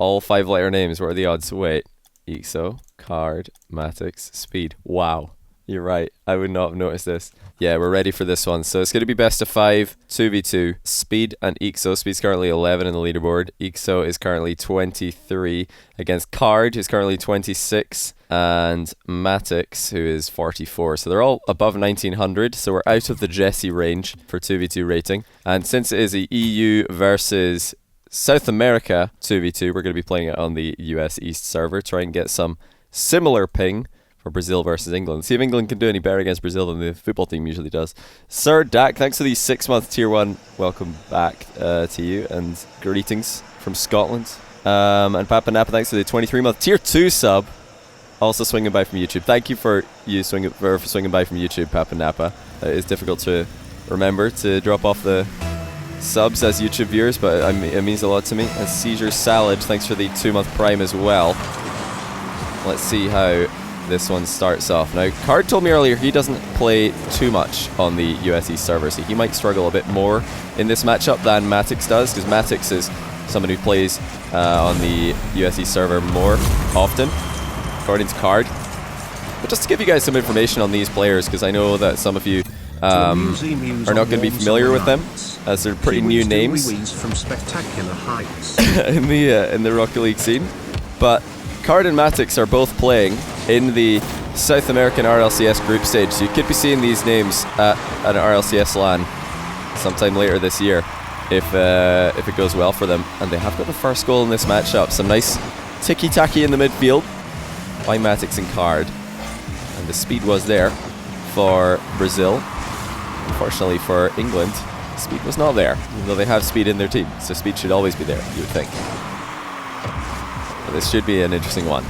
all 5-letter names. What are the odds? Wait. Ixo, Card, Matix, Speed. Wow. You're right. I would not have noticed this. Yeah, we're ready for this one. So it's going to be best of 5, 2v2. Speed and Ixo. Speed's currently 11 in the leaderboard. Ixo is currently 23 against Card, who's currently 26, and Matix, who is 44. So they're all above 1900. So we're out of the Jesse range for 2v2 rating. And since it is a EU versus South America 2v2, we're going to be playing it on the US East server. Try and get some similar ping for Brazil versus England. See if England can do any better against Brazil than the football team usually does. Sir Dak, thanks for the 6-month tier 1. Welcome back to you, and greetings from Scotland. And Papa Napa, thanks for the 23-month tier 2 sub. Also swinging by from YouTube. Thank you for swinging by from YouTube, Papa Napa. It is difficult to remember to drop off the subs as YouTube viewers, but it means a lot to me. And Seizure Salad, thanks for the 2-month prime as well. Let's see how this one starts off. Now, Card told me earlier he doesn't play too much on the USE server, so he might struggle a bit more in this matchup than Matix does, because Matix is someone who plays on the USE server more often, according to Card. But just to give you guys some information on these players, because I know that some of you are not going to be familiar with them, as they're pretty new names from spectacular heights in the Rocket League scene. But Card and Matix are both playing in the South American RLCS group stage, so you could be seeing these names at an RLCS LAN sometime later this year if it goes well for them. And they have got the first goal in this matchup. Some nice ticky-tacky in the midfield by Matix and Card, and the speed was there for Brazil. Unfortunately for England, speed was not there, even though they have speed in their team, so speed should always be there, you would think. But this should be an interesting one.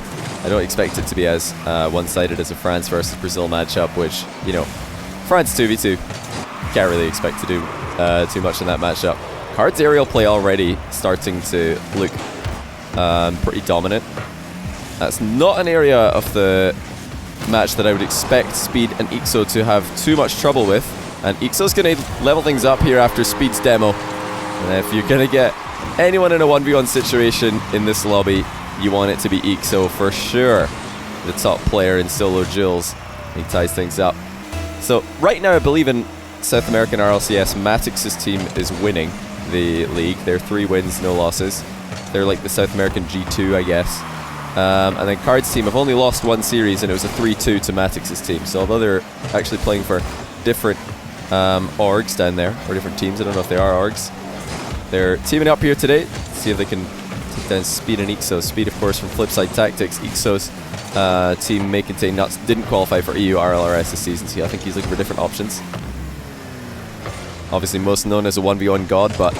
I don't expect it to be as one-sided as a France versus Brazil matchup, which, you know, France 2v2, can't really expect to do too much in that matchup. Card's aerial play already starting to look pretty dominant. That's not an area of the match that I would expect Speed and Ixo to have too much trouble with. And Ixo's going to level things up here after Speed's demo. And if you're going to get anyone in a 1v1 situation in this lobby, you want it to be Ixo for sure. The top player in solo duels. He ties things up. So right now I believe in South American RLCS, Matix's team is winning the league. They're 3 wins, no losses. They're like the South American G2, I guess. And then Card's team have only lost 1 series, and it was a 3-2 to Matix's team. So although they're actually playing for different orgs down there, or different teams, I don't know if they are orgs, they're teaming up here today to see if they can take down Speed and Ixo. Speed, of course, from Flipside Tactics. Ixo's team, May Contain Nuts, didn't qualify for EU RLRS this season, so I think he's looking for different options. Obviously most known as a 1v1 god, but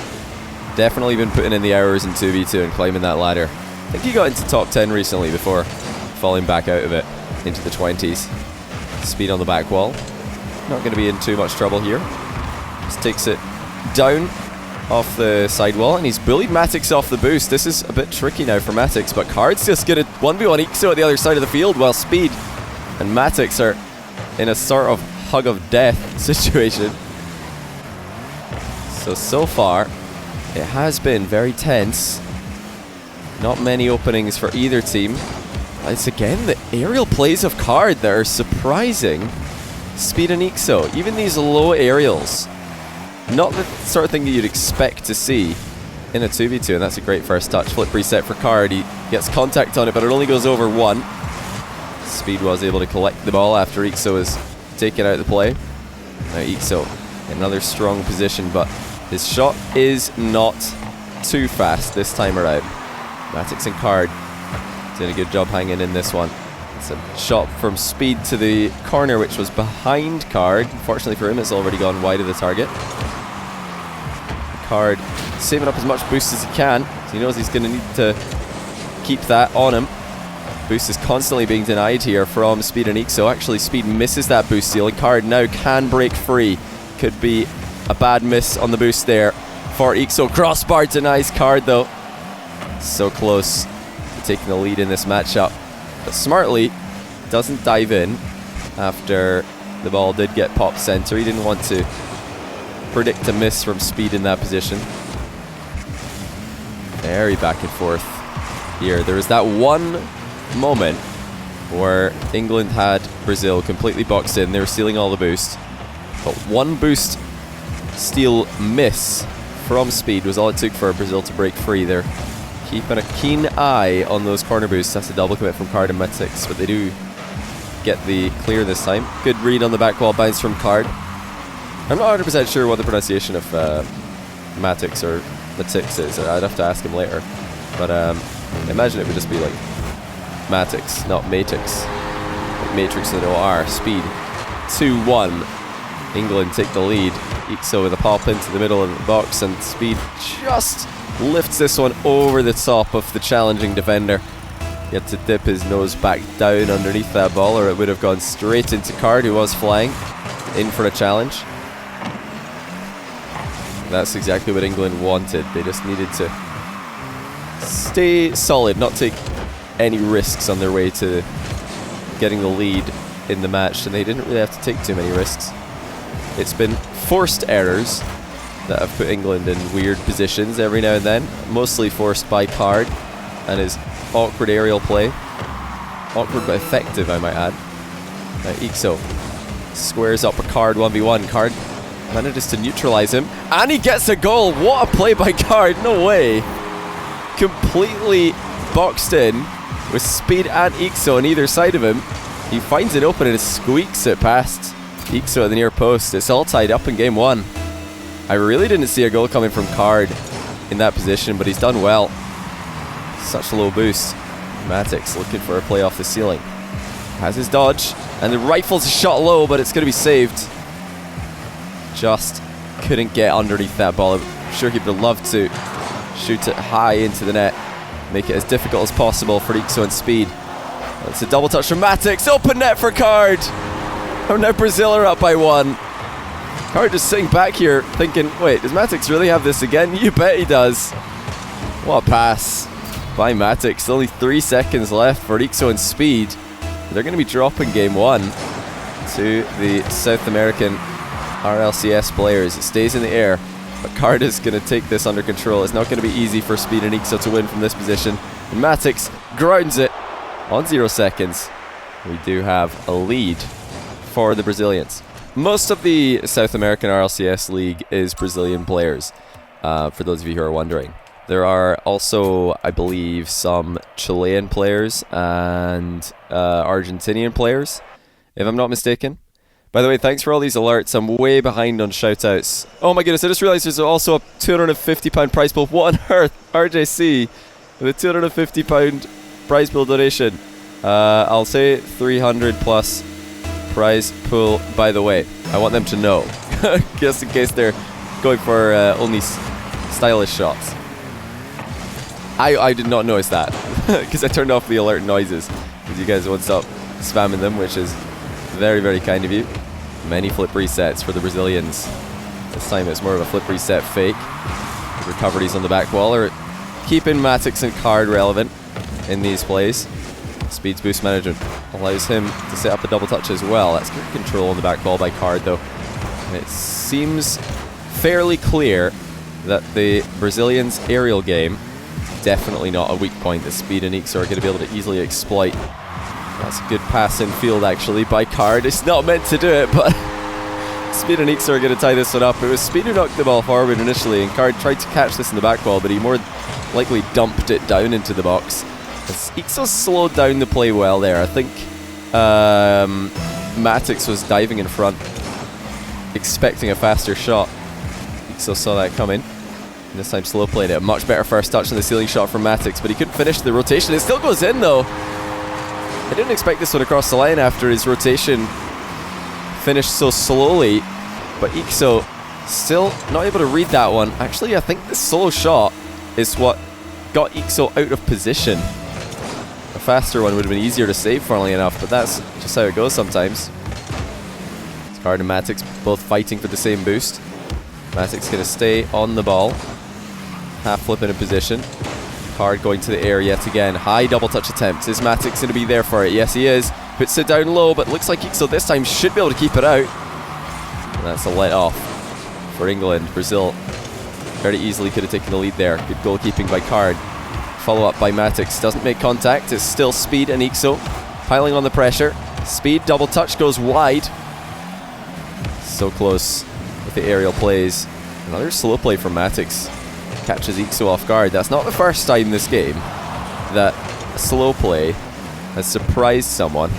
definitely been putting in the hours in 2v2 and climbing that ladder. I think he got into top 10 recently before falling back out of it into the 20s. Speed on the back wall. Not going to be in too much trouble here. Just takes it down off the sidewall, and he's bullied Matix off the boost. This is a bit tricky now for Matix, but Card's just going to 1v1 Ixo at the other side of the field, while Speed and Matix are in a sort of hug of death situation. So far, it has been very tense. Not many openings for either team. It's again the aerial plays of Card that are surprising Speed and Ixo. Even these low aerials, not the sort of thing that you'd expect to see in a 2v2, and that's a great first touch. Flip reset for Card. He gets contact on it, but it only goes over 1. Speed was able to collect the ball after Ixo was taken out of the play. Now Ixo in another strong position, but his shot is not too fast this time around. Matix and Card did a good job hanging in this one. It's a shot from Speed to the corner, which was behind Card. Unfortunately for him, it's already gone wide of the target. Card saving up as much boost as he can. So he knows he's going to need to keep that on him. Boost is constantly being denied here from Speed and Ixo. Actually, Speed misses that boost steal, and Card now can break free. Could be a bad miss on the boost there for Ixo. Crossbar denies Card though. So close to taking the lead in this matchup. But smartly doesn't dive in after the ball did get popped center. He didn't want to predict a miss from Speed in that position. Very back and forth. here. There was that one moment where England had Brazil completely boxed in. They were stealing all the boost. But one boost steal miss from Speed was all it took for Brazil to break free. They're keeping a keen eye on those corner boosts. That's a double commit from Card and Matix, but they do get the clear this time. Good read on the back wall bounce from Card. I'm not 100% sure what the pronunciation of Matix or Matix is. I'd have to ask him later. But I imagine it would just be like Matix, not Matix. Like Matrix with no R. Speed 2-1. England take the lead. Ikso with a pop into the middle of the box, and Speed just lifts this one over the top of the challenging defender. He had to dip his nose back down underneath that ball, or it would have gone straight into Card, who was flying in for a challenge. That's exactly what England wanted. They just needed to stay solid, not take any risks on their way to getting the lead in the match, and they didn't really have to take too many risks. It's been forced errors that have put England in weird positions every now and then, mostly forced by Card and his awkward aerial play. Awkward but effective, I might add. Ikso squares up a Card 1v1. Card manages to neutralize him, and he gets a goal. What a play by Card, no way. Completely boxed in with Speed and Ikso on either side of him. He finds it open and squeaks it past Ikso at the near post. It's all tied up in game one. I really didn't see a goal coming from Card in that position, but he's done well. Such a low boost. Matix looking for a play off the ceiling. Has his dodge, and the rifle's a shot low, but it's going to be saved. Just couldn't get underneath that ball. I'm sure he would have loved to shoot it high into the net, make it as difficult as possible for Ikso and Speed. It's a double touch from Matix. Open net for Card. Oh, now Brazil are up by 1. Card just sitting back here thinking, wait, does Matix really have this again? You bet he does. What a pass by Matix. Only 3 seconds left for Ikso and Speed. They're going to be dropping game 1 to the South American RLCS players. It stays in the air, but Card is going to take this under control. It's not going to be easy for Speed and Ikso to win from this position. And Matix grounds it on 0 seconds. We do have a lead for the Brazilians. Most of the South American RLCS league is Brazilian players, for those of you who are wondering. There are also, I believe, some Chilean players and Argentinian players, if I'm not mistaken. By the way, thanks for all these alerts. I'm way behind on shoutouts. Oh my goodness, I just realized there's also a £250 prize pool. What on earth? RJC with a £250 prize pool donation. I'll say 300 plus prize pool, by the way. I want them to know, just in case they're going for only stylish shots. I did not notice that, because I turned off the alert noises, because you guys won't stop spamming them, which is very, very kind of you. Many flip resets for the Brazilians. This time it's more of a flip reset fake. The recoveries on the back wall are keeping Matix and Card relevant in these plays. Speed's boost management allows him to set up a double touch as well. That's good control on the back ball by Card, though. And it seems fairly clear that the Brazilians' aerial game is definitely not a weak point that Speed and Ikso are going to be able to easily exploit. That's a good pass in field, actually, by Card. It's not meant to do it, but Speed and Ikso are going to tie this one up. It was Speed who knocked the ball forward initially, and Card tried to catch this in the back wall, but he more likely dumped it down into the box. Ikso slowed down the play well there. I think Matix was diving in front, expecting a faster shot. Ikso saw that coming. And this time slow played it. A much better first touch than the ceiling shot from Matix, but he couldn't finish the rotation. It still goes in, though. I didn't expect this one to cross the line after his rotation finished so slowly, but Ikso still not able to read that one. Actually, I think the solo shot is what got Ikso out of position. A faster one would have been easier to save, funnily enough, but that's just how it goes sometimes. Card and Matix both fighting for the same boost. Matix going to stay on the ball. Half flip in a position. Card going to the air yet again. High double touch attempt. Is Matix going to be there for it? Yes, he is. Puts it down low, but looks like Ikso this time should be able to keep it out. And that's a let off for England. Brazil very easily could have taken the lead there. Good goalkeeping by Card. Follow up by Matix. Doesn't make contact. It's still Speed and Ixo piling on the pressure. Speed, double touch, goes wide. So close with the aerial plays. Another slow play from Matix. Catches Ixo off guard. That's not the first time this game that a slow play has surprised someone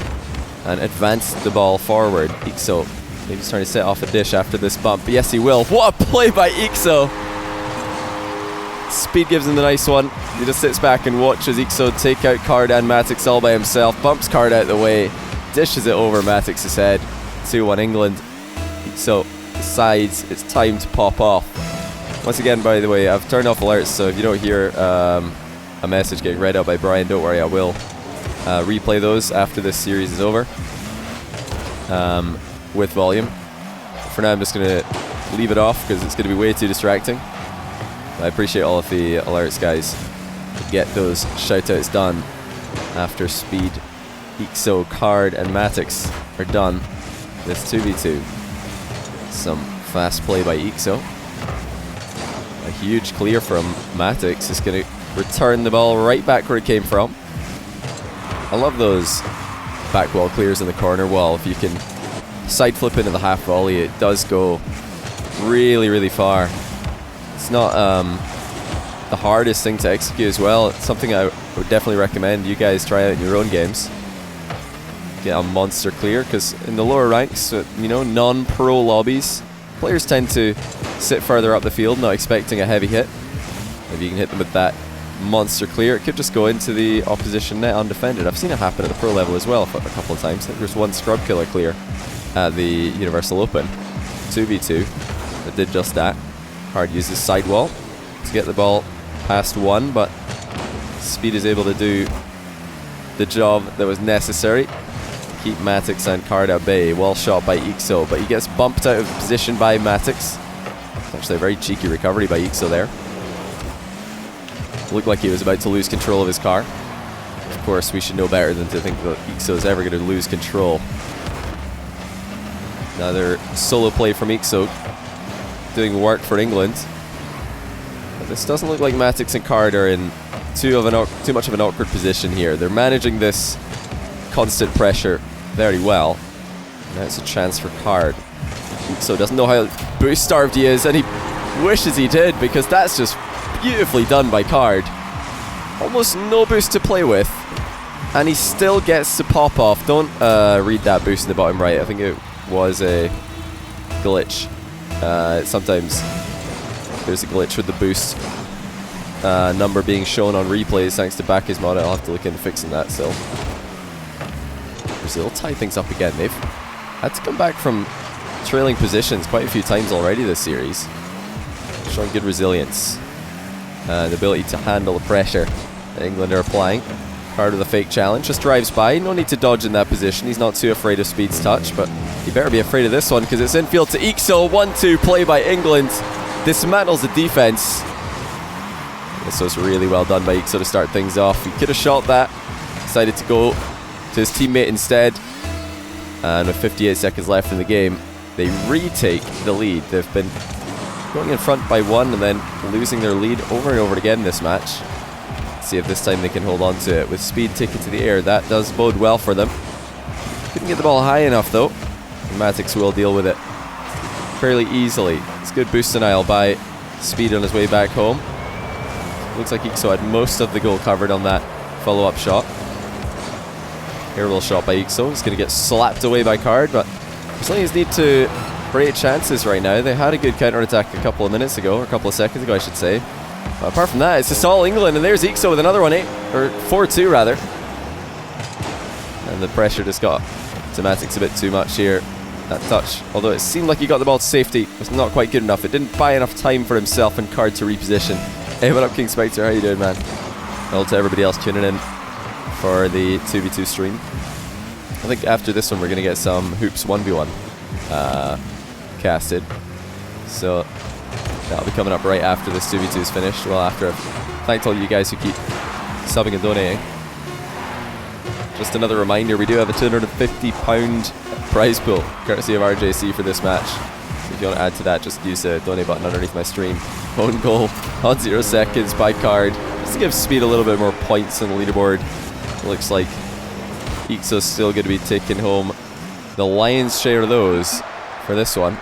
and advanced the ball forward. Ixo maybe he's trying to set off a dish after this bump. But yes, he will. What a play by Ixo! Speed gives him the nice one. He just sits back and watches Ixo take out Card and Matix all by himself. Bumps Card out of the way. Dishes it over Matix's head. 2-1 England. Ixo decides it's time to pop off. Once again, by the way, I've turned off alerts, so if you don't hear a message getting read out by Brian, don't worry, I will replay those after this series is over with volume. For now, I'm just going to leave it off because it's going to be way too distracting. I appreciate all of the alerts, guys. Get those shoutouts done after Speed, Ixo, Card, and Matix are done. This 2v2. Some fast play by Ixo. A huge clear from Matix is going to return the ball right back where it came from. I love those back wall clears in the corner wall. If you can side flip into the half volley, it does go really, really far. It's not the hardest thing to execute as well. It's something I would definitely recommend you guys try out in your own games. Get a monster clear, because in the lower ranks, you know, non-pro lobbies, players tend to sit further up the field, not expecting a heavy hit. If you can hit them with that monster clear, it could just go into the opposition net undefended. I've seen it happen at the pro level as well a couple of times. I think there's one scrub killer clear at the Universal Open, 2v2, that did just that. Card uses sidewall to get the ball past one, but Speed is able to do the job that was necessary. Keep Matix and Card at bay. Well shot by Ixo, but he gets bumped out of position by Matix. It's actually a very cheeky recovery by Ixo there. Looked like he was about to lose control of his car. Of course, we should know better than to think that Ixo is ever going to lose control. Another solo play from Ixo, doing work for England. But this doesn't look like Matix and Card are in too much of an awkward position here. They're managing this constant pressure very well. Now it's a chance for Card. Ixo doesn't know how boost starved he is, and he wishes he did, because that's just beautifully done by Card. Almost no boost to play with, and he still gets to pop off. Don't read that boost in the bottom right. I think it was a glitch. Sometimes there's a glitch with the boost number being shown on replays thanks to Back's mod. I'll have to look into fixing that. So Brazil tie things up again. They've had to come back from trailing positions quite a few times already this series, showing good resilience and the ability to handle the pressure that England are applying. Card with a fake challenge, just drives by. No need to dodge in that position. He's not too afraid of Speed's touch, but he better be afraid of this one, because it's infield to Ixo. 1-2 play by England. Dismantles the defense. This was really well done by Ixo to start things off. He could have shot that. Decided to go to his teammate instead. And with 58 seconds left in the game, they retake the lead. They've been going in front by one and then losing their lead over and over again this match. See if this time they can hold on to it. With Speed taken to the air, that does bode well for them. Couldn't get the ball high enough though. Matix will deal with it fairly easily. It's good boost denial by Speed on his way back home. Looks like Ixo had most of the goal covered on that follow-up shot. Aerial shot by Ixo. He's going to get slapped away by Card, but Brazilians need to create chances right now. They had a good counter-attack a couple of minutes ago, or a couple of seconds ago I should say. But apart from that, it's just all England, and there's Ixo with another one, 4-2 rather. And the pressure just got to Matix a bit too much here. That touch, although it seemed like he got the ball to safety, was not quite good enough. It didn't buy enough time for himself and Card to reposition. Hey, what up, King Spectre? How you doing, man? Hello to everybody else tuning in for the 2v2 stream. I think after this one we're going to get some Hoops 1v1 casted. So that'll be coming up right after this 2v2 is finished. Well, after I've thanked all you guys who keep subbing and donating. Just another reminder, we do have a £250 prize pool, courtesy of RJC for this match. If you want to add to that, just use the donate button underneath my stream. Own goal on 0 seconds by Card. to give Speed a little bit more points on the leaderboard. It looks like Ixo's still going to be taking home the lion's share of those for this one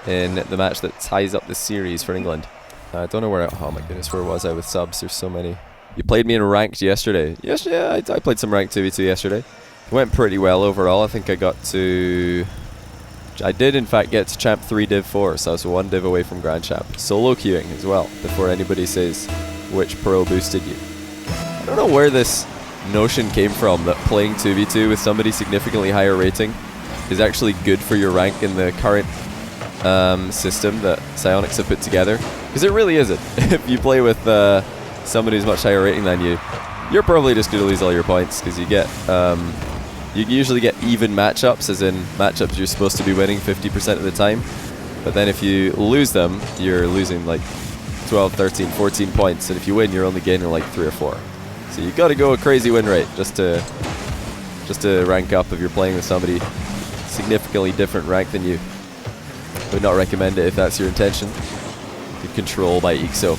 in the match that ties up the series for England. I don't know where oh my goodness, where was I with subs? There's so many. You played me in ranked yesterday. Yes, yeah, I played some ranked 2v2 yesterday. It went pretty well overall. I think I did in fact get to Champ 3 Div 4, so I was 1 div away from Grand Champ. Solo queuing as well, before anybody says which pro boosted you. I don't know where this notion came from that playing 2v2 with somebody significantly higher rating is actually good for your rank in the current system that Psyonix have put together, because it really isn't. If you play with somebody who's much higher rating than you, you're probably just going to lose all your points, because you get you usually get even matchups, as in matchups you're supposed to be winning 50% of the time, but then if you lose them, you're losing like 12, 13, 14 points, and if you win, you're only gaining like 3 or 4. So you've got to go a crazy win rate just to rank up if you're playing with somebody significantly different rank than you. Would not recommend it if that's your intention. Good control by Ixo.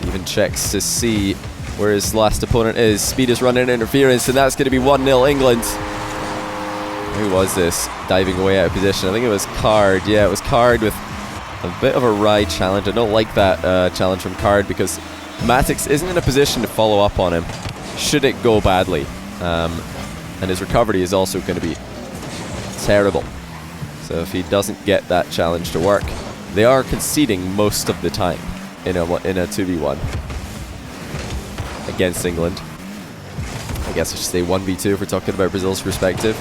Even checks to see where his last opponent is. Speed is running interference, and that's going to be 1-0 England. Who was this? Diving away out of position. I think it was Card. Yeah, it was Card with a bit of a wry challenge. I don't like that challenge from Card, because Matix isn't in a position to follow up on him should it go badly. And his recovery is also going to be terrible. So if he doesn't get that challenge to work, they are conceding most of the time in a 2v1 against England. I guess I should say 1v2 if we're talking about Brazil's perspective.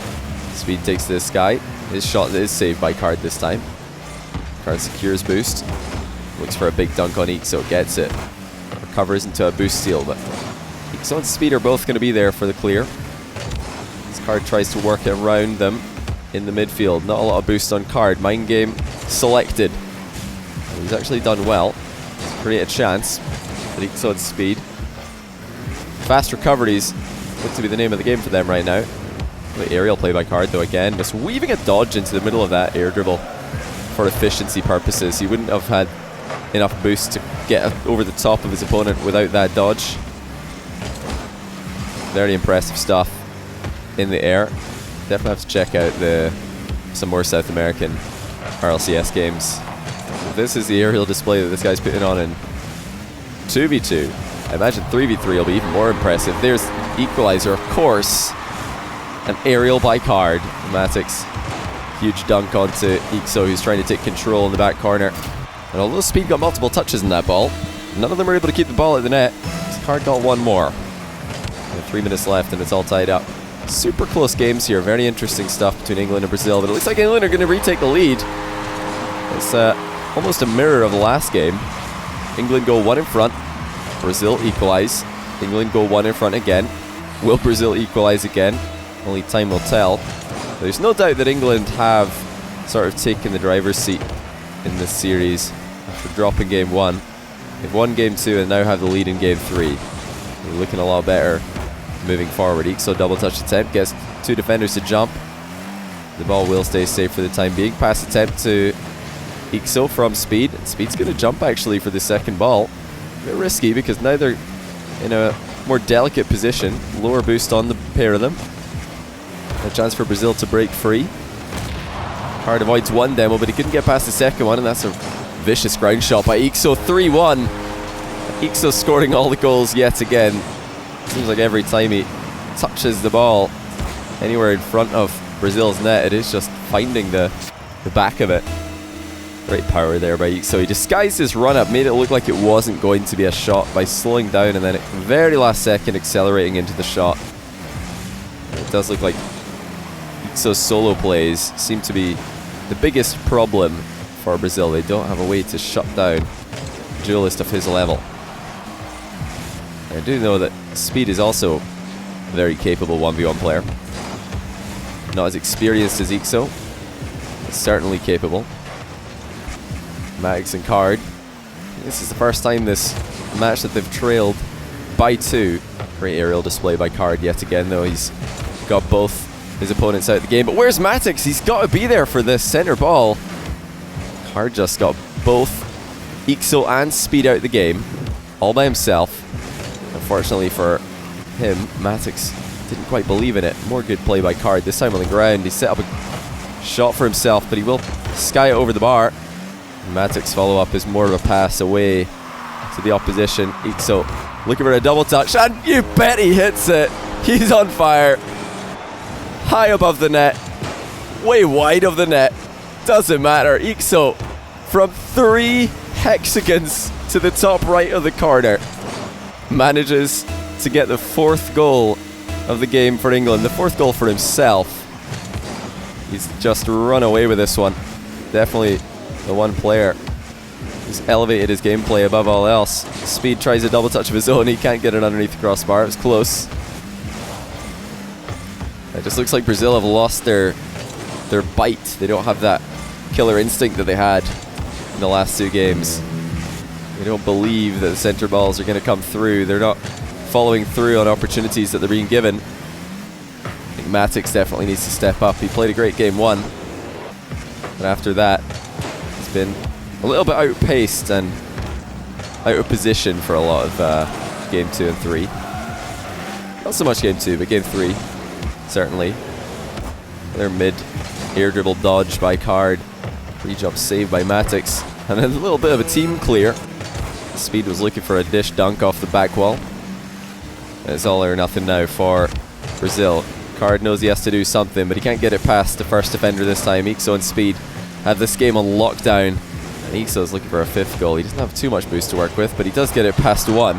Speed takes this guy. His shot is saved by Card this time. Card secures boost. Looks for a big dunk on Ixo. Gets it. Recovers into a boost steal, but Ixo and Speed are both going to be there for the clear. This Card tries to work around them in the midfield. Not a lot of boost on Card. Mind game selected. He's actually done well to create a chance for Ixo and Speed. Fast recoveries look to be the name of the game for them right now. The aerial play by Card, though, again, just weaving a dodge into the middle of that air dribble for efficiency purposes. He wouldn't have had enough boost to get over the top of his opponent without that dodge. Very impressive stuff in the air. Definitely have to check out some more South American RLCS games. This is the aerial display that this guy's putting on in 2v2. I imagine 3v3 will be even more impressive. There's Equalizer, of course. An aerial by Card. Matix, huge dunk onto Ixo, who's trying to take control in the back corner. And although Speed got multiple touches in that ball, none of them were able to keep the ball at the net. Card got one more. And 3 minutes left and it's all tied up. Super close games here. Very interesting stuff between England and Brazil, but it looks like England are going to retake the lead. It's almost a mirror of the last game. England go 1 in front. Brazil equalize. England go 1 in front again. Will Brazil equalize again? Only time will tell. There's no doubt that England have sort of taken the driver's seat in this series after dropping game 1. They've won game 2 and now have the lead in game 3. They're looking a lot better moving forward. Ixo double touch attempt, gets 2 defenders to jump. The ball will stay safe for the time being. Pass attempt to Ixo from Speed. Speed's going to jump actually for the second ball. A bit risky because now they're in a more delicate position. Lower boost on the pair of them. A chance for Brazil to break free. Card avoids one demo, but he couldn't get past the second one, and that's a vicious ground shot by Ixo. 3-1. Ixo scoring all the goals yet again. Seems like every time he touches the ball anywhere in front of Brazil's net, it is just finding the back of it. Great power there by Ixo. He disguised his run-up, made it look like it wasn't going to be a shot by slowing down and then at the very last second accelerating into the shot. It does look like Ixo's solo plays seem to be the biggest problem for Brazil. They don't have a way to shut down a duelist of his level. I do know that Speed is also a very capable 1v1 player. Not as experienced as Ixo, but certainly capable. Matix and Card. This is the first time this match that they've trailed by 2. Great aerial display by Card yet again, though. He's got both his opponents out of the game. But where's Matix? He's got to be there for this center ball. Card just got both Ixo and Speed out of the game, all by himself. Unfortunately for him, Matix didn't quite believe in it. More good play by Card, this time on the ground. He set up a shot for himself, but he will sky it over the bar. Matix follow-up is more of a pass away to the opposition. Ixo looking for a double touch, and you bet he hits it. He's on fire. High above the net, way wide of the net. Doesn't matter. Ixo from 3 hexagons to the top right of the corner manages to get the 4th goal of the game for England, the 4th goal for himself. He's just run away with this one. Definitely the one player who's elevated his gameplay above all else. Speed tries a double touch of his own. He can't get it underneath the crossbar. It was close. It just looks like Brazil have lost their bite. They don't have that killer instinct that they had in the last 2 games. They don't believe that the center balls are going to come through. They're not following through on opportunities that they're being given. I think Matix definitely needs to step up. He played a great game 1. But after that, he's been a little bit outpaced and out of position for a lot of game 2 and 3. Not so much game 2, but game 3, certainly. Their mid air dribble dodge by Card. Pre-jump save by Matix. And then a little bit of a team clear. Speed was looking for a dish dunk off the back wall. It's all or nothing now for Brazil. Card knows he has to do something, but he can't get it past the first defender this time. Ixo and Speed have this game on lockdown. And Ixo's looking for a 5th goal. He doesn't have too much boost to work with, but he does get it past 1.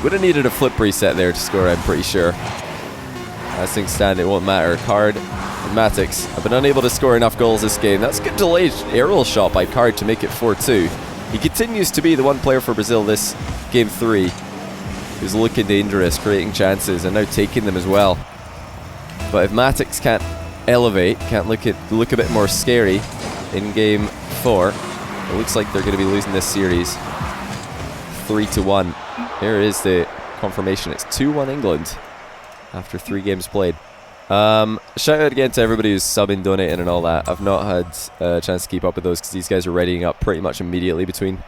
Would have needed a flip reset there to score, I'm pretty sure. As things stand, it won't matter. Card and Matix have been unable to score enough goals this game. That's a good delayed aerial shot by Card to make it 4-2. He continues to be the one player for Brazil this game 3 who's looking dangerous, creating chances, and now taking them as well. But if Matix can't elevate, can't look a bit more scary in game 4, it looks like they're going to be losing this series 3-1. Here is the confirmation. It's 2-1 England after 3 games played. Shout out again to everybody who's subbing, donating and all that. I've not had a chance to keep up with those because these guys are readying up pretty much immediately between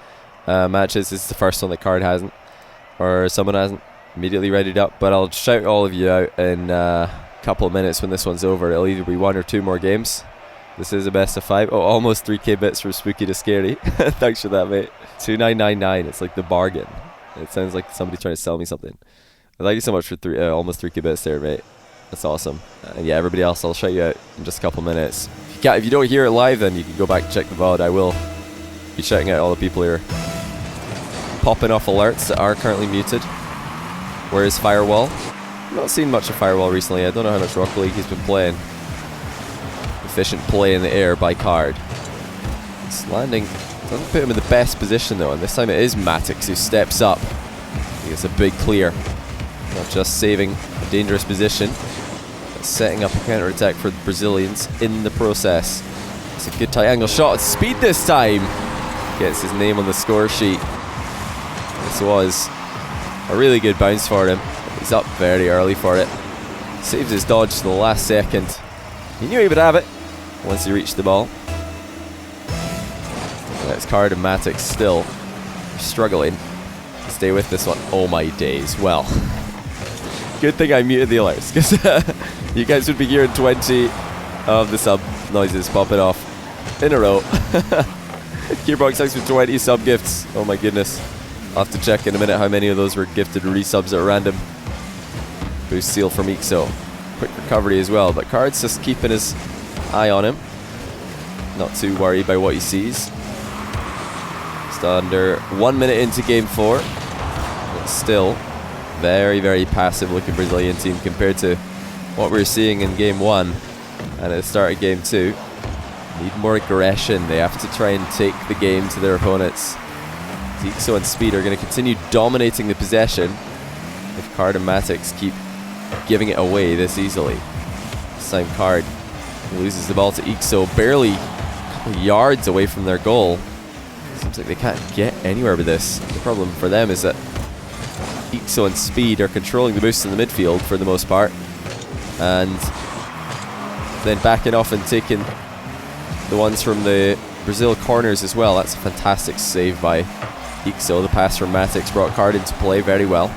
matches. This is the first one that Card hasn't, or someone hasn't immediately readied up, but I'll shout all of you out in a couple of minutes when this one's over. It'll either be 1 or 2 more games. This is a best of 5. Oh, almost 3k bits from Spooky to Scary. Thanks for that, mate. 2999. It's like the bargain. It sounds like somebody trying to sell me something. Thank you so much for almost 3k bits there, mate. That's awesome. And yeah, everybody else, I'll shout you out in just a couple minutes. If you don't hear it live, then you can go back and check the VOD. I will be shouting out all the people here, popping off alerts that are currently muted. Where is Firewall? I've not seen much of Firewall recently. I don't know how much Rocket League he's been playing. Efficient play in the air by Card. It's landing. Doesn't put him in the best position though, and this time it is Matix who steps up. He gets a big clear. Not just saving a dangerous position, but setting up a counter-attack for the Brazilians in the process. It's a good tight angle shot. Speed this time. Gets his name on the score sheet. This was a really good bounce for him. He's up very early for it. Saves his dodge to the last second. He knew he would have it once he reached the ball. That's Card and Matix still struggling to stay with this one. Oh my days. Well, good thing I muted the alerts, because you guys would be hearing 20 of the sub noises popping off in a row. Gearbox, thanks for 20 sub gifts. Oh my goodness. I'll have to check in a minute how many of those were gifted resubs at random. Boost seal from Ixo. Quick recovery as well, but Card's just keeping his eye on him. Not too worried by what he sees. Just under 1 minute into game 4. But still very, very passive looking Brazilian team compared to what we were seeing in game 1 and at the start of game 2. Need more aggression. They have to try and take the game to their opponents. Ixo and Speed are going to continue dominating the possession if Card and Matix keep giving it away this easily. This time Card loses the ball to Ixo, barely a couple yards away from their goal. Seems like they can't get anywhere with this. The problem for them is that Ixo and Speed are controlling the boost in the midfield for the most part, and then backing off and taking the ones from the Brazil corners as well. That's a fantastic save by Ixo. The pass from Matix brought Card into play very well.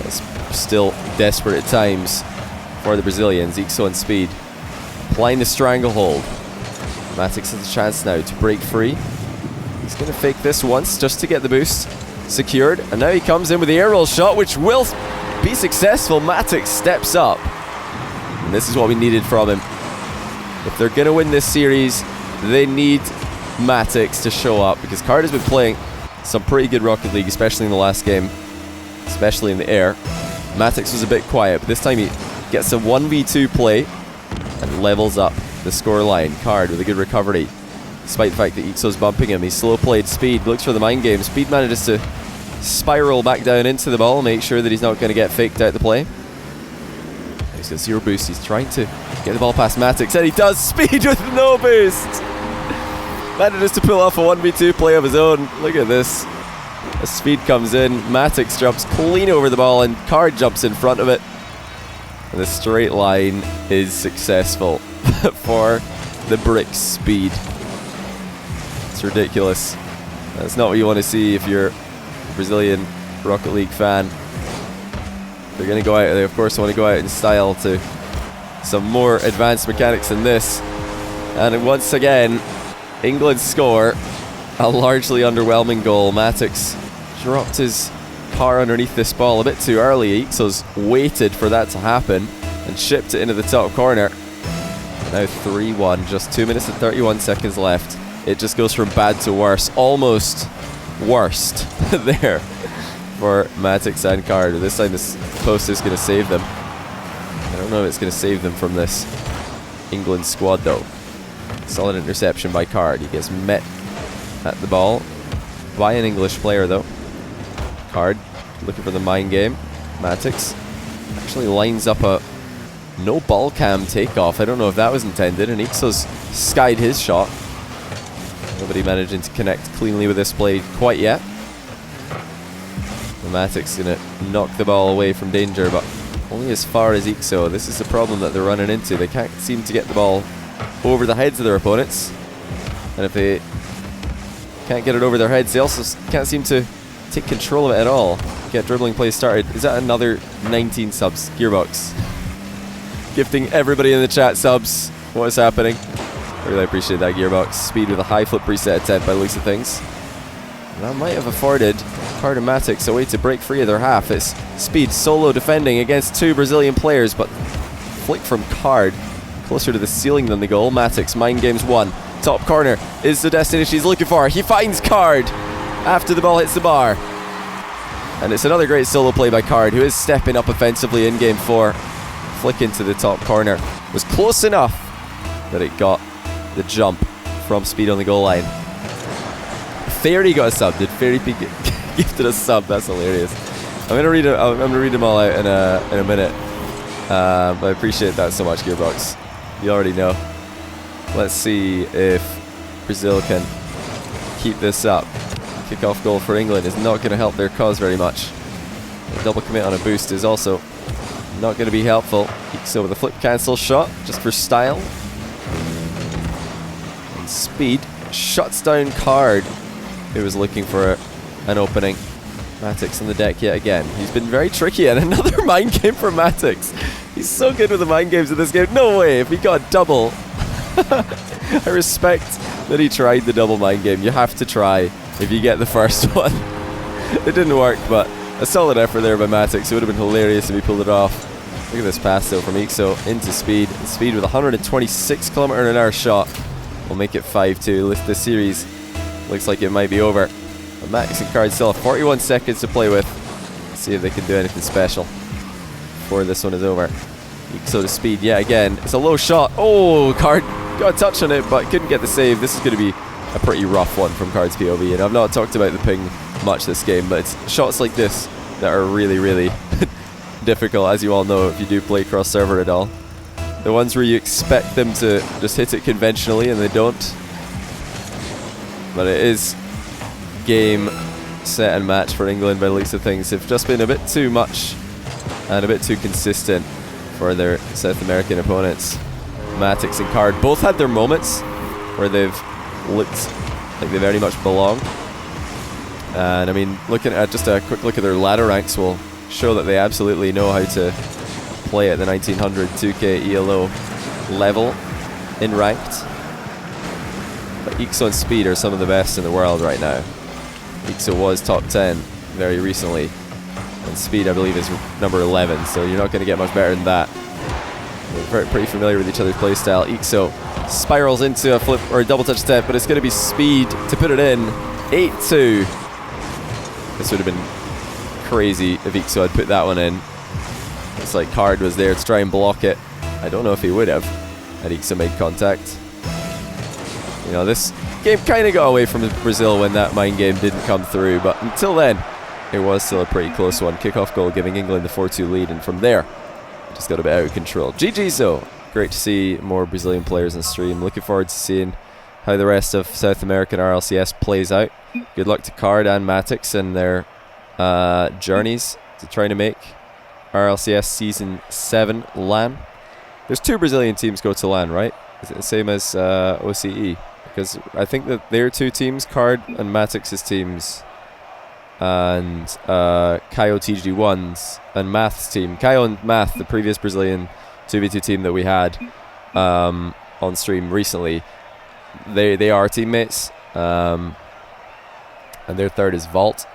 It's still desperate at times for the Brazilians. Ixo and Speed applying the stranglehold. Matix has a chance now to break free. He's going to fake this once just to get the boost secured. And now he comes in with the air roll shot, which will be successful. Matix steps up. And this is what we needed from him. If they're going to win this series, they need Matix to show up, because Card has been playing some pretty good Rocket League, especially in the last game, especially in the air. Matix was a bit quiet, but this time he gets a 1v2 play and levels up the score line. Card with a good recovery, despite the fact that Ixo's bumping him. He's slow played. Speed looks for the mind game. Speed manages to spiral back down into the ball, make sure that he's not going to get faked out the play. He's got 0 boost. He's trying to get the ball past Matix, and he does. Speed with no boost. Manages to pull off a 1v2 play of his own. Look at this. As Speed comes in, Matix jumps clean over the ball, and Card jumps in front of it. And the straight line is successful for the Brick Speed. It's ridiculous. That's not what you want to see if you're a Brazilian Rocket League fan. They're going to go out, they of course want to go out in style to some more advanced mechanics than this. And once again, England score a largely underwhelming goal. Matix dropped his car underneath this ball a bit too early. Ixo's waited for that to happen and shipped it into the top corner. Now 3-1, just 2 minutes and 31 seconds left. It just goes from bad to worse, almost worst there for Matix and Card. This time this post is going to save them. I don't know if it's going to save them from this England squad though. Solid interception by Card. He gets met at the ball by an English player though. Card looking for the mind game. Matix actually lines up a no ball cam takeoff. I don't know if that was intended, and Ixo's skied his shot. Nobody managing to connect cleanly with this play quite yet. And Matix gonna knock the ball away from danger, but only as far as Ixo. This is the problem that they're running into. They can't seem to get the ball over the heads of their opponents, and if they can't get it over their heads, they also can't seem to take control of it at all. Get dribbling plays started. Is that another 19 subs? Gearbox gifting everybody in the chat subs. What is happening? I really appreciate that, Gearbox. Speed with a high flip reset attempt by the looks of things. And that might have afforded Card and Matix a way to break free of their half. It's Speed solo defending against 2 Brazilian players, but flick from Card closer to the ceiling than the goal. Matix, mind games 1. Top corner is the destination he's looking for. He finds Card after the ball hits the bar. And it's another great solo play by Card, who is stepping up offensively in game 4. Flick into the top corner. Was close enough that it got the jump from Speed on the goal line. Fairy got a sub. Did Fairy be gifted a sub? That's hilarious. I'm gonna read them all out in a minute. But I appreciate that so much, Gearbox. You already know. Let's see if Brazil can keep this up. Kickoff goal for England is not going to help their cause very much. A double commit on a boost is also not going to be helpful. So with a flip cancel shot, just for style. And Speed shuts down Card, who was looking for an opening. Matix on the deck yet again. He's been very tricky, and another mind game for Matix. He's so good with the mind games in this game. No way, if he got a double. I respect that he tried the double mind game. You have to try if you get the first one. It didn't work, but a solid effort there by Matix. It would have been hilarious if he pulled it off. Look at this pass though from Ixo into Speed. And Speed with a 126 km/h shot will make it 5-2. This series looks like it might be over. But Matix and Card still have 41 seconds to play with. Let's see if they can do anything special before this one is over. Ixo to Speed yet again. It's a low shot. Oh, Card got a touch on it, but couldn't get the save. This is going to be a pretty rough one from Card's POV, and I've not talked about the ping much this game, but it's shots like this that are really, really difficult, as you all know if you do play cross-server at all. The ones where you expect them to just hit it conventionally and they don't. But it is game, set and match for England by the looks of things. They've just been a bit too much and a bit too consistent for their South American opponents. Matix and Card both had their moments where they've looked like they very much belong. And I mean, looking at just a quick look at their ladder ranks will show that they absolutely know how to play at the 1900 2K ELO level in ranked. But Ixo and Speed are some of the best in the world right now. Ixo was top 10 very recently, and Speed I believe is number 11, so you're not going to get much better than that. We're pretty familiar with each other's playstyle. Ixo spirals into a flip or a double touch attempt, but it's going to be Speed to put it in. 8-2. This would have been crazy if Ixo had put that one in. It's like Card was there to try and block it. I don't know if he would have had Ixo made contact. You know, this game kind of got away from Brazil when that mind game didn't come through, but until then, it was still a pretty close one. Kickoff goal giving England the 4-2 lead, and from there, just got a bit out of control. GG's though. Great to see more Brazilian players on stream. Looking forward to seeing how the rest of South American RLCS plays out. Good luck to Card and Matix and their journeys to trying to make RLCS Season 7 LAN. There's 2 Brazilian teams go to LAN, right? Is it the same as OCE? Because I think that their 2 teams, Card and Matix's teams, and Kaio TG1's and Math's team. Kaio and Math, the previous Brazilian 2v2 team that we had on stream recently, they are teammates. And their third is Vault.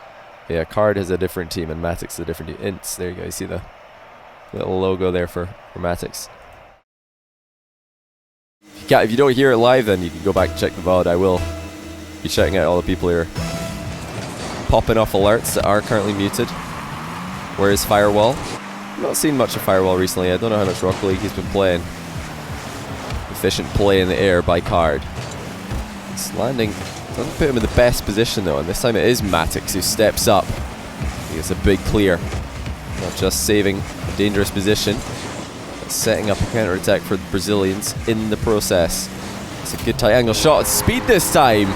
Yeah, Card has a different team and Matix is a different team. Ints, there you go. You see the little logo there for Matix. If you don't hear it live, then you can go back and check the VOD. I will be checking out all the people here popping off alerts that are currently muted. Where is Firewall? I've not seen much of Firewall recently. I don't know how much Rocket League he's been playing. Efficient play in the air by Card. It's landing. Doesn't put him in the best position though, and this time it is Matix who steps up. He gets a big clear. Not just saving a dangerous position, but setting up a counter-attack for the Brazilians in the process. It's a good tight angle shot. Speed this time.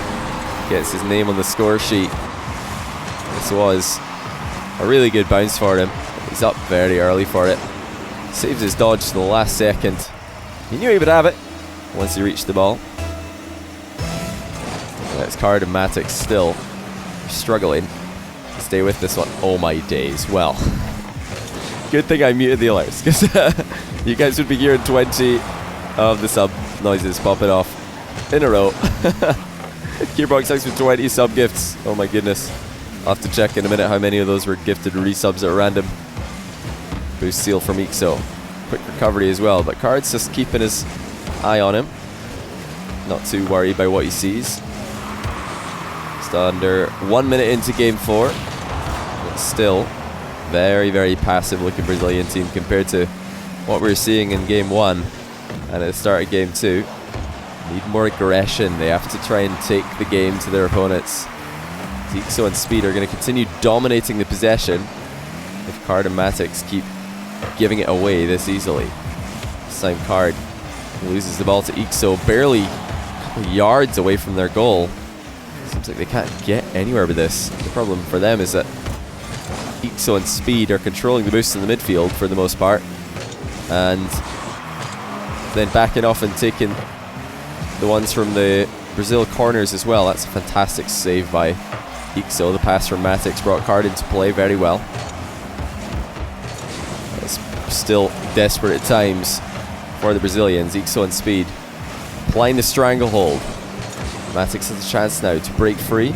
Gets his name on the score sheet. This was a really good bounce for him. He's up very early for it. Saves his dodge to the last second. He knew he would have it once he reached the ball. It's Card and Matix still struggling to stay with this one. Oh my days. Well, good thing I muted the alerts, because you guys would be hearing 20 of the sub noises popping off in a row. Gearbox, thanks for 20 sub gifts. Oh my goodness. I'll have to check in a minute how many of those were gifted resubs at random. Boost seal from Ixo. Quick recovery as well, but Card's just keeping his eye on him. Not too worried by what he sees. Just under 1 minute into game 4. But still very, very passive looking Brazilian team compared to what we were seeing in game 1 and at the start of game 2. Need more aggression. They have to try and take the game to their opponents. Ixo and Speed are going to continue dominating the possession if Card and Matix keep giving it away this easily. This time Card loses the ball to Ixo, barely a couple yards away from their goal. Seems like they can't get anywhere with this. The problem for them is that Ixo and Speed are controlling the boost in the midfield for the most part, and then backing off and taking the ones from the Brazil corners as well. That's a fantastic save by Ixo. The pass from Matix brought Card into play very well. It's still desperate at times for the Brazilians. Ixo and Speed applying the stranglehold. Matix has a chance now to break free.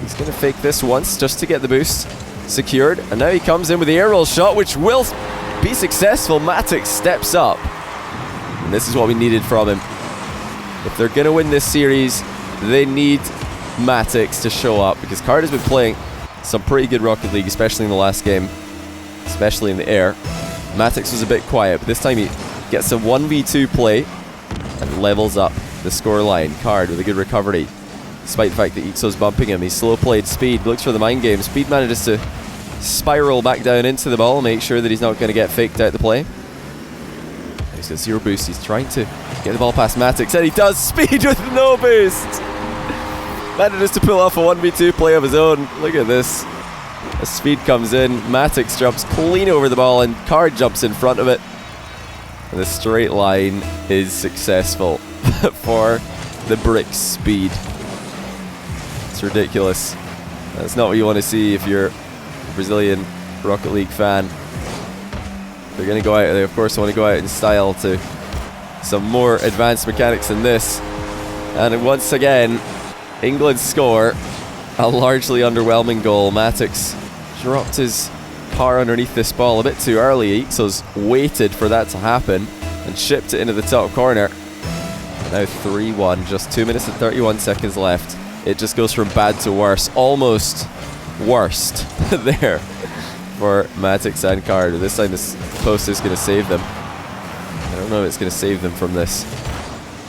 He's going to fake this once just to get the boost secured, and now he comes in with the air roll shot, which will be successful. Matix steps up, and this is what we needed from him. If they're going to win this series, they need Matix to show up, because Card has been playing some pretty good Rocket League, especially in the last game, especially in the air. Matix was a bit quiet, but this time he gets a 1v2 play and levels up the score line. Card with a good recovery, despite the fact that Ixo's bumping him. He's slow played. Speed looks for the mind game. Speed manages to spiral back down into the ball, make sure that he's not going to get faked out the play. He's got 0 boost. He's trying to get the ball past Matix, and he does. Speed with no boost. Manages to pull off a 1v2 play of his own. Look at this. As Speed comes in, Matix jumps clean over the ball, and Card jumps in front of it. And the straight line is successful for the Brick Speed. It's ridiculous. That's not what you want to see if you're a Brazilian Rocket League fan. They're going to go out, they of course want to go out in style to some more advanced mechanics than this. And once again, England score a largely underwhelming goal. Matix dropped his car underneath this ball a bit too early. Ixo's waited for that to happen and chipped it into the top corner. Now 3-1, just 2 minutes and 31 seconds left. It just goes from bad to worse, almost worst there for Matix and Card. This time this post is going to save them. I don't know if it's going to save them from this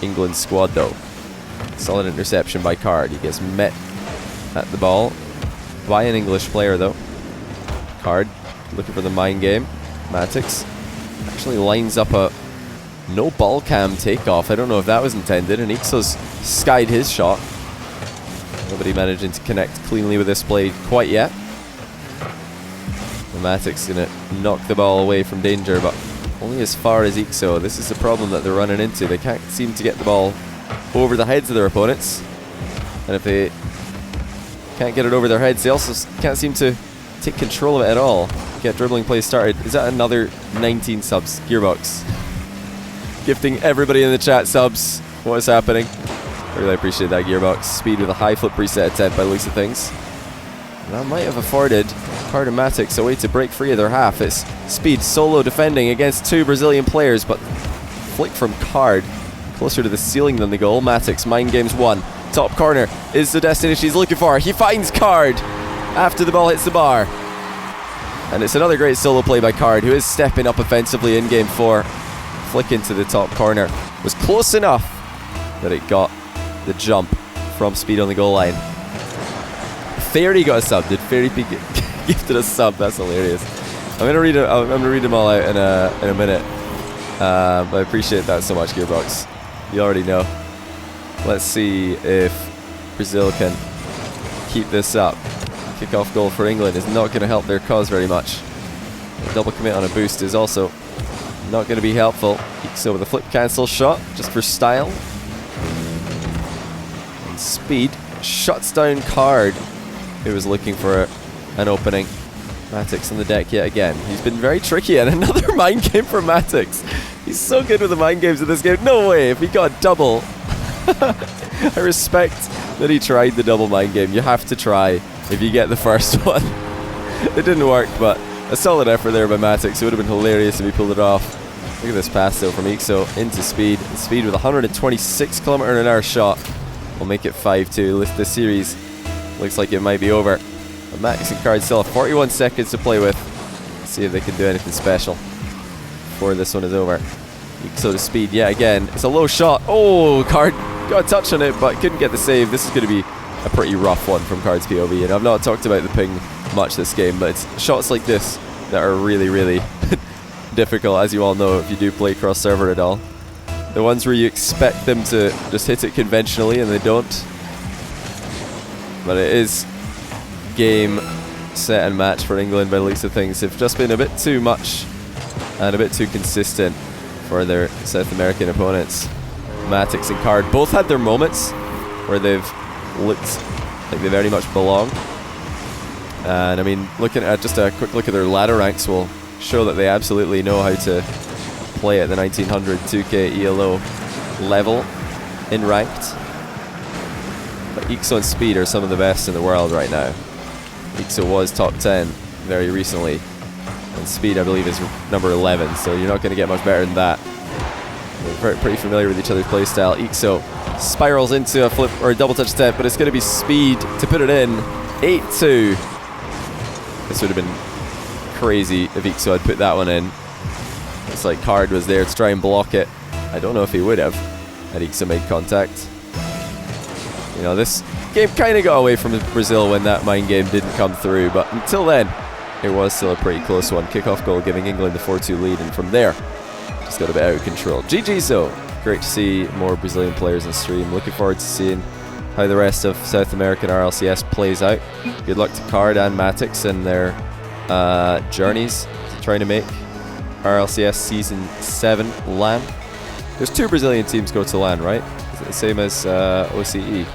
England squad though. Solid interception by Card. He gets met at the ball by an English player though. Card looking for the mind game. Matix actually lines up a no ball cam takeoff. I don't know if that was intended, and Ixo's skied his shot. Nobody managing to connect cleanly with this play quite yet. And Matix gonna knock the ball away from danger, but only as far as Ixo. This is the problem that they're running into. They can't seem to get the ball over the heads of their opponents, and if they can't get it over their heads, they also can't seem to take control of it at all. Get dribbling plays started. Is that another 19 subs? Gearbox gifting everybody in the chat subs. What is happening? I really appreciate that, Gearbox. Speed with a high flip reset attempt by the looks of things. And that might have afforded Card and Matix a way to break free of their half. It's Speed solo defending against two Brazilian players, but flick from Card closer to the ceiling than the goal. Matix, mind games one. Top corner is the destination he's looking for. He finds Card after the ball hits the bar. And it's another great solo play by Card, who is stepping up offensively in game 4. Flick into the top corner. Was close enough that it got the jump from Speed on the goal line. Fairy got a sub. Did Fairy be gifted a sub? That's hilarious. I'm gonna read them all out in a minute. But I appreciate that so much, Gearbox. You already know. Let's see if Brazil can keep this up. Kickoff goal for England is not going to help their cause very much. A double commit on a boost is also not going to be helpful. So with a flip cancel shot, just for style. And Speed shuts down Card, who was looking for an opening. Matix on the deck yet again. He's been very tricky, and another mind game for Matix. He's so good with the mind games in this game. No way, if he got a double. I respect that he tried the double mind game. You have to try if you get the first one. It didn't work, but a solid effort there by Matix. It would have been hilarious if he pulled it off. Look at this pass though from Ixo into Speed. Speed with a 126 km/h shot will make it 5-2. This series looks like it might be over. But Matix and Card still have 41 seconds to play with. Let's see if they can do anything special before this one is over. Ixo to Speed yet again. It's a low shot. Oh, Card got a touch on it, but couldn't get the save. This is going to be a pretty rough one from Card's POV, and I've not talked about the ping much this game, but it's shots like this that are really, really difficult, as you all know if you do play cross server at all. The ones where you expect them to just hit it conventionally and they don't. But it is game, set and match for England by the looks of things. They've just been a bit too much and a bit too consistent for their South American opponents. Matix and Card both had their moments where they've looked like they very much belong. And I mean, looking at just a quick look at their ladder ranks will show that they absolutely know how to play at the 1900 2K ELO level in ranked. But Ixo and Speed are some of the best in the world right now. Ixo was top 10 very recently, and Speed I believe is number 11, so you're not going to get much better than that. They're pretty familiar with each other's playstyle. Ixo spirals into a flip or a double touch step, but it's going to be Speed to put it in. 8-2. This would have been crazy if Ixo had put that one in. It's like Card was there to try and block it. I don't know if he would have had Ixo made contact. You know, this game kind of got away from Brazil when that mind game didn't come through, but until then, it was still a pretty close one. Kickoff goal giving England the 4-2 lead, and from there, just got a bit out of control. GG's though. Great to see more Brazilian players in stream. Looking forward to seeing how the rest of South American RLCS plays out. Good luck to Card and Matix in their journeys trying to make RLCS Season 7 LAN. There's 2 Brazilian teams go to LAN, right? Is it the same as OCE?